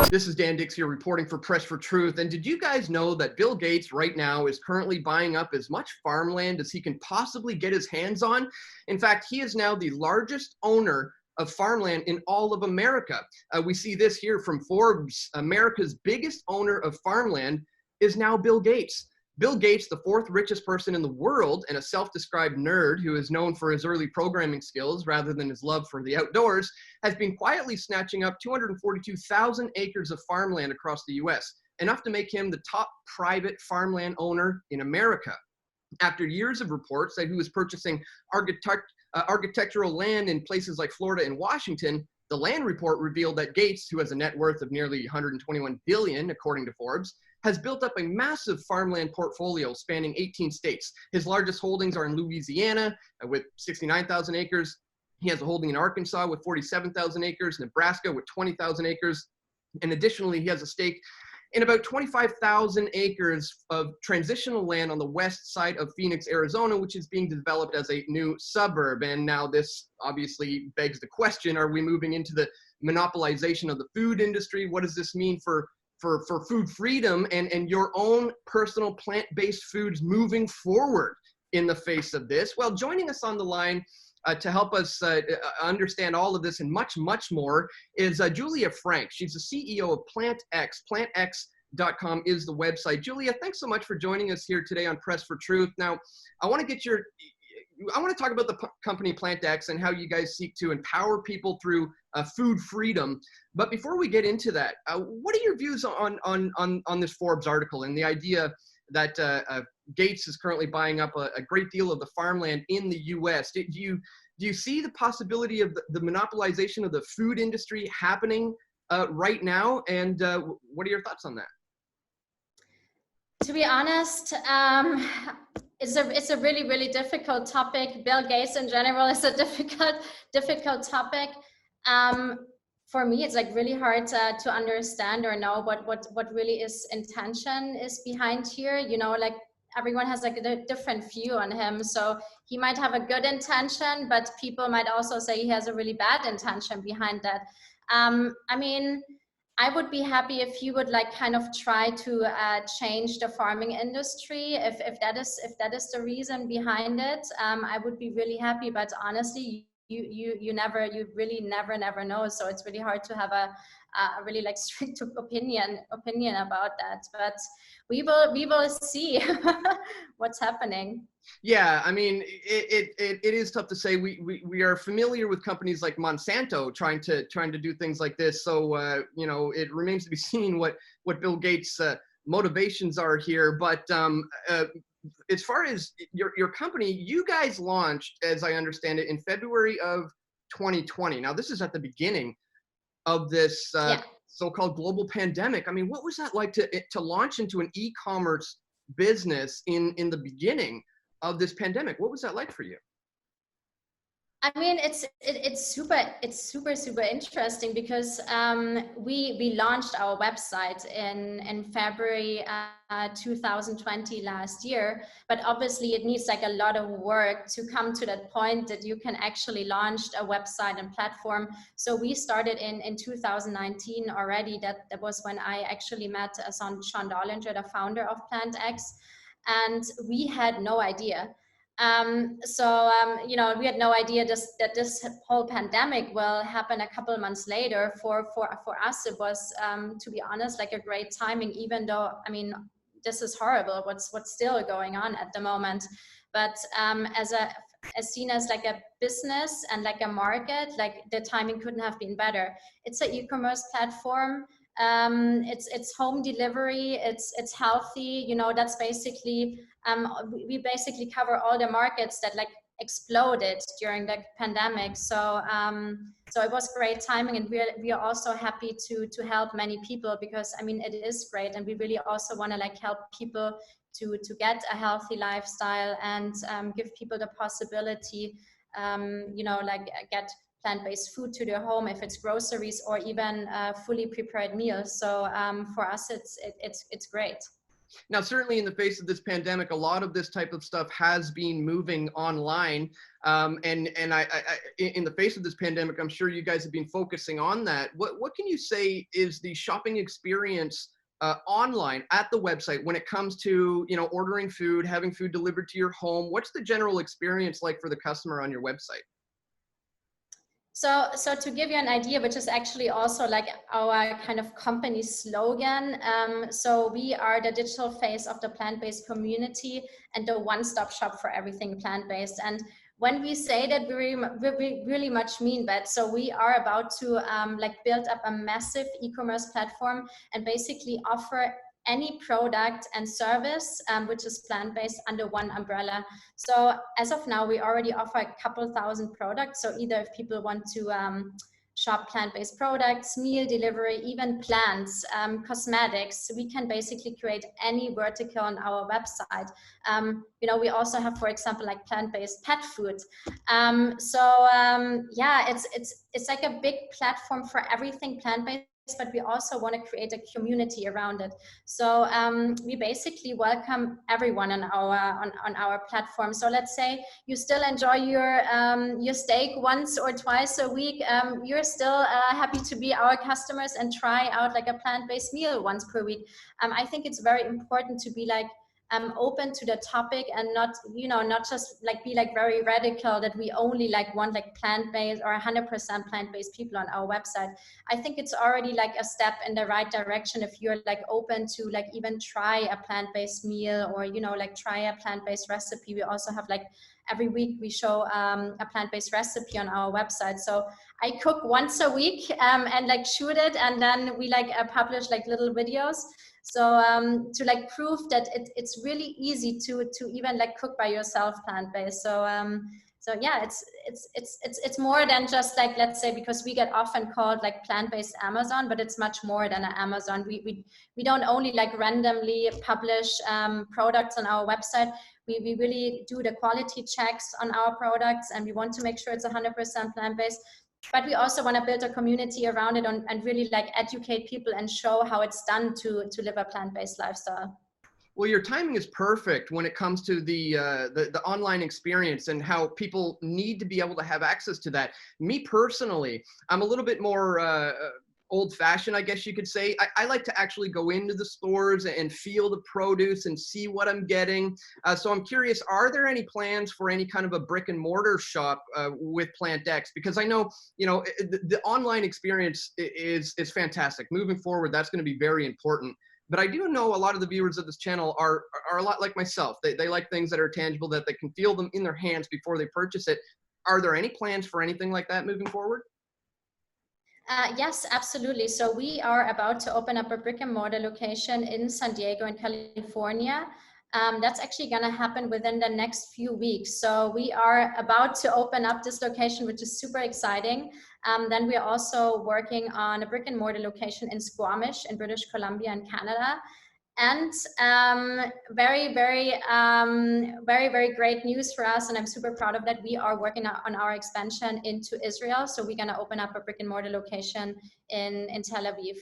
This is Dan Dix here reporting for Press for Truth. And did you guys know that Bill Gates right now is currently buying up as much farmland as he can possibly get his hands on? In fact, he is now the largest owner of farmland in all of America. We see this here from Forbes. America's biggest owner of farmland is now Bill Gates. Bill Gates, the fourth richest person in the world and a self-described nerd who is known for his early programming skills rather than his love for the outdoors, has been quietly snatching up 242,000 acres of farmland across the US, enough to make him the top private farmland owner in America. After years of reports that he was purchasing architectural land in places like Florida and Washington, the land report revealed that Gates, who has a net worth of nearly 121 billion, according to Forbes, has built up a massive farmland portfolio spanning 18 states. His largest holdings are in Louisiana with 69,000 acres. He has a holding in Arkansas with 47,000 acres, Nebraska with 20,000 acres. And additionally, he has a stake in about 25,000 acres of transitional land on the west side of Phoenix, Arizona, which is being developed as a new suburb. And now this obviously begs the question, are we moving into the monopolization of the food industry? What does this mean for food freedom and your own personal plant-based foods moving forward in the face of this? Well, joining us on the line to help us understand all of this and much, much more is Julia Frank. She's the CEO of PlantX. PlantX.com is the website. Julia, thanks so much for joining us here today on Press for Truth. Now, I want to talk about the company PlantX and how you guys seek to empower people through food freedom. But before we get into that, what are your views on this Forbes article and the idea that Gates is currently buying up a great deal of the farmland in the U.S.? Do you see the possibility of the monopolization of the food industry happening right now? And what are your thoughts on that? To be honest, it's a really, really difficult topic. Bill Gates in general is a difficult topic. For me, it's like really hard to understand or know what really is intention is behind here. You know, like everyone has like a different view on him. So he might have a good intention, but people might also say he has a really bad intention behind that. I mean, I would be happy if you would like kind of try to change the farming industry. If that is the reason behind it, I would be really happy. But honestly, you really never know. So it's really hard to have a really like strict opinion about that. But we will see what's happening. Yeah, I mean, it is tough to say. We are familiar with companies like Monsanto trying to do things like this. So you know, it remains to be seen what Bill Gates' motivations are here. But as far as your company, you guys launched, as I understand it, in February of 2020. Now, this is at the beginning of this so-called global pandemic. I mean, what was that like to launch into an e-commerce business in the beginning of this pandemic? What was that like for you? I mean, it's super interesting because we launched our website in February 2020 last year, but obviously it needs like a lot of work to come to that point that you can actually launch a website and platform. So we started in 2019 already. That was when I actually met Sean Dollinger, the founder of PlantX, and we had no idea. You know, we had no idea that this whole pandemic will happen a couple of months later. For us, it was, to be honest, like a great timing, even though, I mean, this is horrible, what's still going on at the moment. But as seen as like a business and like a market, like the timing couldn't have been better. It's an e-commerce platform. It's home delivery, it's healthy, you know, that's basically, we basically cover all the markets that like exploded during the pandemic. So so it was great timing, and we are also happy to help many people, because I mean, it is great, and we really also want to like help people to get a healthy lifestyle and give people the possibility, you know, like get plant-based food to their home, if it's groceries or even fully prepared meals. So for us, it's great. Now, certainly in the face of this pandemic, a lot of this type of stuff has been moving online. In the face of this pandemic, I'm sure you guys have been focusing on that. What can you say is the shopping experience online at the website when it comes to, you know, ordering food, having food delivered to your home? What's the general experience like for the customer on your website? So to give you an idea, which is actually also like our kind of company slogan, so we are the digital face of the plant-based community and the one-stop shop for everything plant-based. And when we say that, we really much mean that. So we are about to like build up a massive e-commerce platform and basically offer any product and service which is plant-based under one umbrella. So as of now, we already offer a couple thousand products. So either if people want to shop plant-based products, meal delivery, even plants, cosmetics, we can basically create any vertical on our website. You know, we also have, for example, like plant-based pet food. Yeah, it's like a big platform for everything plant-based, but we also want to create a community around it. So we basically welcome everyone on our platform. So let's say you still enjoy your steak once or twice a week, you're still happy to be our customers and try out like a plant-based meal once per week. I think it's very important to be like open to the topic and not, you know, not just like be like very radical that we only like want like plant-based or 100% plant-based people on our website. I think it's already like a step in the right direction if you're like open to like even try a plant-based meal or, you know, like try a plant-based recipe. We also have like every week we show a plant-based recipe on our website. So I cook once a week and like shoot it, and then we like publish like little videos. So to like prove that it's really easy to even like cook by yourself plant-based. So yeah, it's more than just like, let's say, because we get often called like plant-based Amazon, but it's much more than an Amazon. We don't only like randomly publish products on our website. We really do the quality checks on our products, and we want to make sure it's 100% plant-based. But we also want to build a community around it and really like educate people and show how it's done to live a plant-based lifestyle. Well, your timing is perfect when it comes to the online experience and how people need to be able to have access to that. Me personally, I'm a little bit more old-fashioned, I guess you could say. I like to actually go into the stores and feel the produce and see what I'm getting. So I'm curious, are there any plans for any kind of a brick and mortar shop with PlantX? Because I know, you know, the online experience is fantastic. Moving forward, that's going to be very important. But I do know a lot of the viewers of this channel are a lot like myself. They like things that are tangible, that they can feel them in their hands before they purchase it. Are there any plans for anything like that moving forward? Yes, absolutely. So we are about to open up a brick and mortar location in San Diego in California. That's actually going to happen within the next few weeks. So we are about to open up this location, which is super exciting. Then we're also working on a brick and mortar location in Squamish in British Columbia in Canada. And very, very great news for us, and I'm super proud of that. We are working on our expansion into Israel. So we're going to open up a brick and mortar location in Tel Aviv.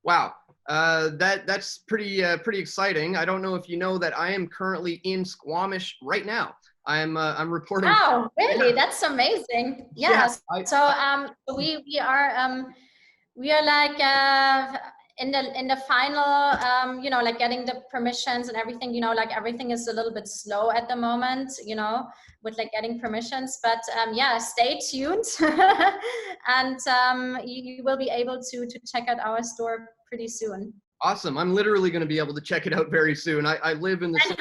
Wow, that's pretty exciting. I don't know if you know that I am currently in Squamish right now. I'm reporting. Wow, really? Yeah. That's amazing. Yeah, Yes. So we are like in the final, you know, like getting the permissions and everything. You know, like everything is a little bit slow at the moment, you know, with like getting permissions. But yeah, stay tuned, and you will be able to check out our store pretty soon. awesome. I'm literally going to be able to check it out very soon. I live in the same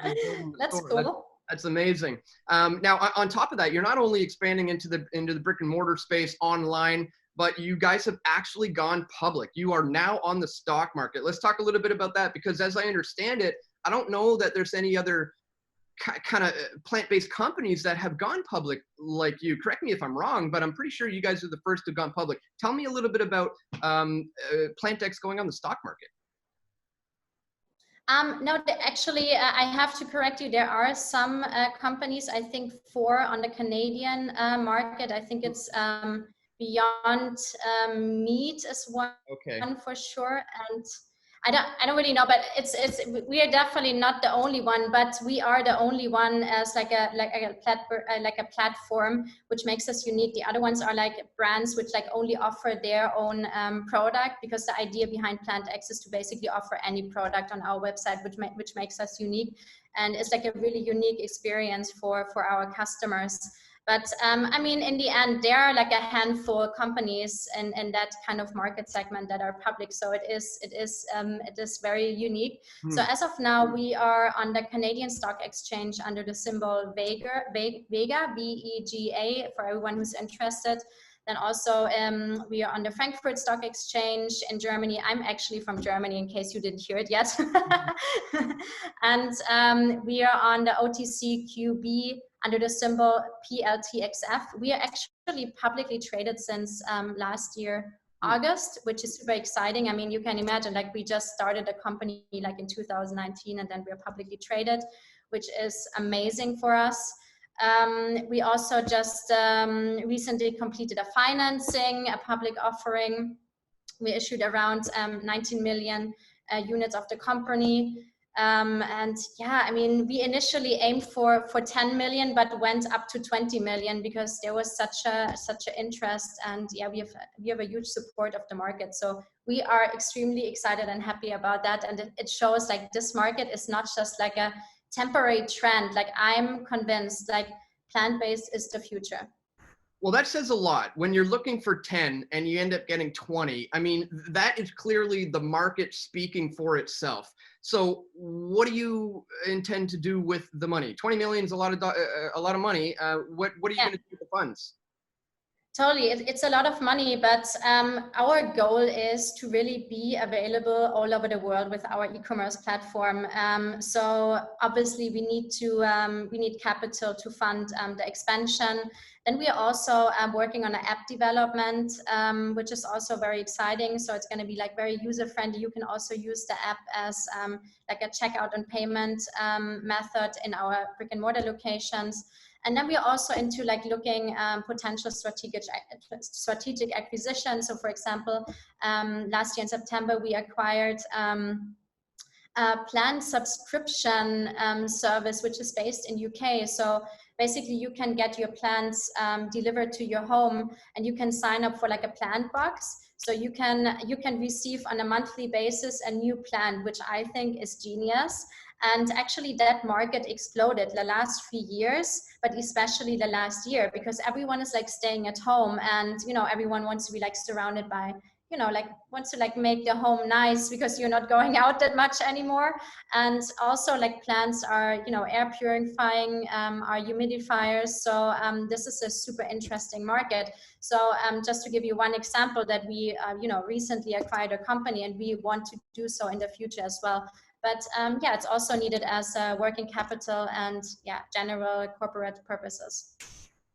building the That's store. cool. That's amazing. Now, on top of that, you're not only expanding into the brick and mortar space online, but you guys have actually gone public. You are now on the stock market. Let's talk a little bit about that, because as I understand it, I don't know that there's any other kind of plant-based companies that have gone public like you. Correct me if I'm wrong, but I'm pretty sure you guys are the first to have gone public. Tell me a little bit about PlantX going on the stock market. No, actually, I have to correct you. There are some companies, I think 4 on the Canadian market. I think it's Beyond Meat is one Okay. for sure. And I don't really know, but we are definitely not the only one, but we are the only one as like a platform, which makes us unique. The other ones are like brands which like only offer their own product, because the idea behind PlantX is to basically offer any product on our website, which makes us unique, and it's like a really unique experience for our customers. But I mean, in the end, there are like a handful of companies in that kind of market segment that are public. So it is very unique. So as of now, we are on the Canadian Stock Exchange under the symbol Vega, VEGA, for everyone who's interested. Then also we are on the Frankfurt Stock Exchange in Germany. I'm actually from Germany, in case you didn't hear it yet. And we are on the OTCQB under the symbol PLTXF. We are actually publicly traded since last year, August, which is super exciting. I mean, you can imagine, like, we just started a company like in 2019, and then we're publicly traded, which is amazing for us. We also just recently completed a financing, a public offering. We issued around 19 million units of the company. And yeah, I mean, we initially aimed for 10 million, but went up to 20 million because there was such a interest, and yeah, we have a huge support of the market. So we are extremely excited and happy about that. And it shows like this market is not just like a temporary trend. Like, I'm convinced like plant-based is the future. Well, that says a lot. When you're looking for 10 and you end up getting 20, I mean, that is clearly the market speaking for itself. So what do you intend to do with the money? 20 million is a lot of money. What are you going to do with the funds? Totally, it's a lot of money, but our goal is to really be available all over the world with our e-commerce platform. So obviously we need capital to fund the expansion. Then we are also working on an app development, which is also very exciting. So it's going to be like very user friendly. You can also use the app as like a checkout and payment method in our brick and mortar locations. And then we're also into like looking potential strategic acquisition. So for example, last year in September, we acquired a plant subscription service, which is based in UK. So basically you can get your plants delivered to your home, and you can sign up for like a plant box. So you can receive on a monthly basis a new plant, which I think is genius. And actually that market exploded the last 3 years, but especially the last year, because everyone is like staying at home, and, you know, everyone wants to be like surrounded by, you know, like wants to like make their home nice because you're not going out that much anymore. And also like plants are, you know, air purifying, are humidifiers. So this is a super interesting market. So just to give you one example, that we, you know, recently acquired a company, and we want to do so in the future as well. But yeah, it's also needed as working capital and yeah, general corporate purposes.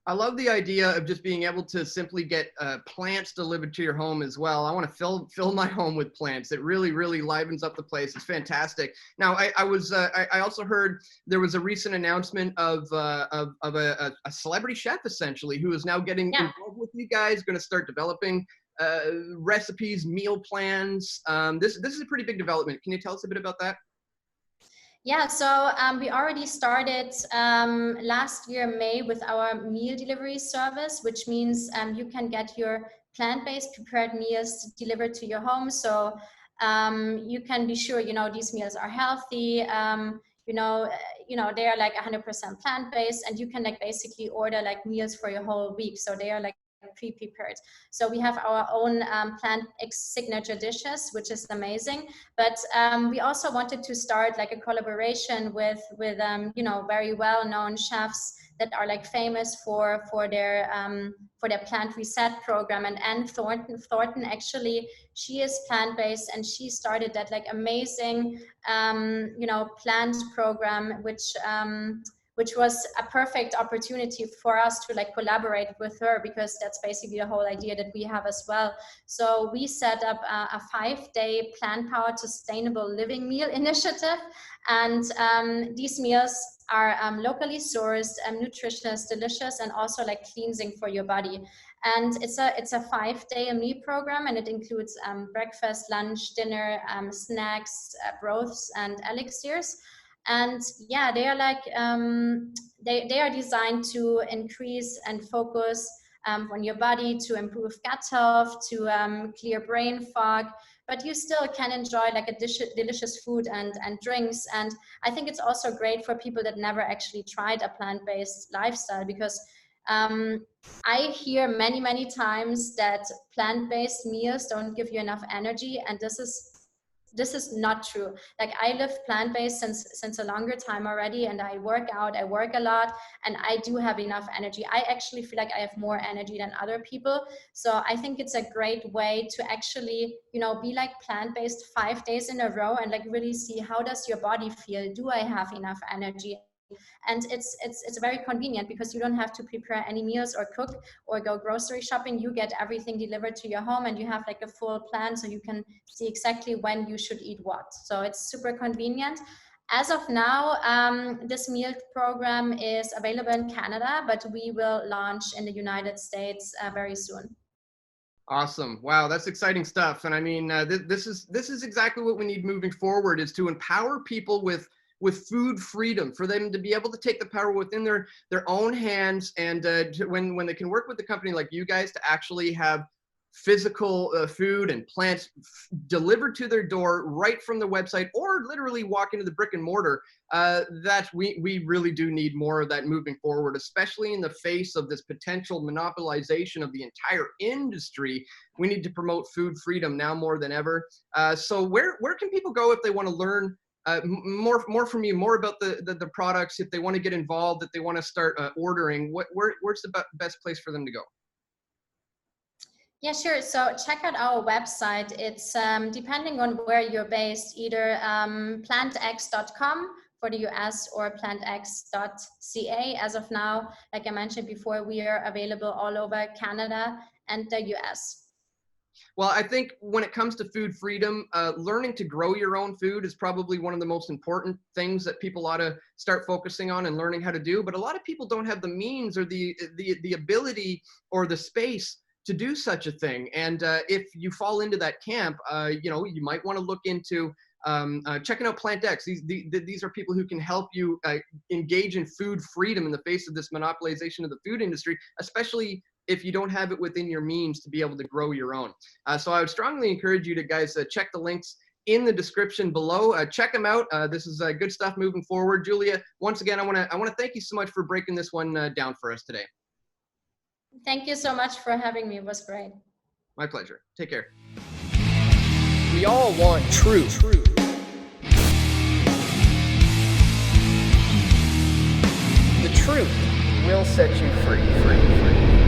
I love the idea of just being able to simply get plants delivered to your home as well. I want to fill my home with plants. It really, really livens up the place. It's fantastic. Now, I also heard there was a recent announcement of a celebrity chef, essentially, who is now getting involved with you guys, going to start developing recipes, meal plans. This is a pretty big development. Can you tell us a bit about that? Yeah, so we already started last year, May, with our meal delivery service, which means you can get your plant-based prepared meals delivered to your home. So you can be sure, you know, these meals are healthy. You know, they are like 100% plant-based, and you can like basically order like meals for your whole week. So they are like pre-prepared. So we have our own PlantX signature dishes, which is amazing. But we also wanted to start like a collaboration with you know, very well-known chefs that are like famous for their plant reset program. And Anne Thornton, actually, she is plant-based, and she started that like amazing you know, plant program, which was a perfect opportunity for us to like collaborate with her, because that's basically the whole idea that we have as well. So we set up a 5-day plant-powered sustainable living meal initiative, and these meals are locally sourced, nutritious, delicious, and also like cleansing for your body. And it's a 5-day meal program, and it includes breakfast, lunch, dinner, snacks, broths, and elixirs. And yeah, they are like they are designed to increase and focus on your body, to improve gut health, to clear brain fog, but you still can enjoy like a delicious food and drinks. And I think it's also great for people that never actually tried a plant-based lifestyle, because I hear many times that plant-based meals don't give you enough energy, and this is not true. Like, I live plant-based since a longer time already, and I work out, I work a lot, and I do have enough energy. I actually feel like I have more energy than other people. So I think it's a great way to actually, you know, be like plant-based 5 days in a row and like really see, how does your body feel? Do I have enough energy? And it's very convenient, because you don't have to prepare any meals or cook or go grocery shopping. You get everything delivered to your home, and you have like a full plan, so you can see exactly when you should eat what. So it's super convenient. As of now, this meal program is available in Canada, but we will launch in the United States very soon. Awesome. Wow, that's exciting stuff. And I mean, this is exactly what we need moving forward, is to empower people with food freedom, for them to be able to take the power within their own hands, and when they can work with a company like you guys to actually have physical food and plants delivered to their door right from the website, or literally walk into the brick and mortar, that we really do need more of that moving forward, especially in the face of this potential monopolization of the entire industry. We need to promote food freedom now more than ever. So where can people go if they want to learn more from you, more about the products, if they want to get involved, if they want to start ordering? Where's the best place for them to go? Yeah, sure. So check out our website. It's depending on where you're based, either plantx.com for the US or plantx.ca. As of now, like I mentioned before, we are available all over Canada and the US. Well, I think when it comes to food freedom, learning to grow your own food is probably one of the most important things that people ought to start focusing on and learning how to do. But a lot of people don't have the means or the ability or the space to do such a thing. And if you fall into that camp, you might want to look into checking out PlantX. These are people who can help you engage in food freedom in the face of this monopolization of the food industry, especially if you don't have it within your means to be able to grow your own. So I would strongly encourage you to guys check the links in the description below. Check them out. This is good stuff moving forward. Julia, once again, I want to thank you so much for breaking this one down for us today. Thank you so much for having me. It was great. My pleasure. Take care. We all want truth. The truth will set you free.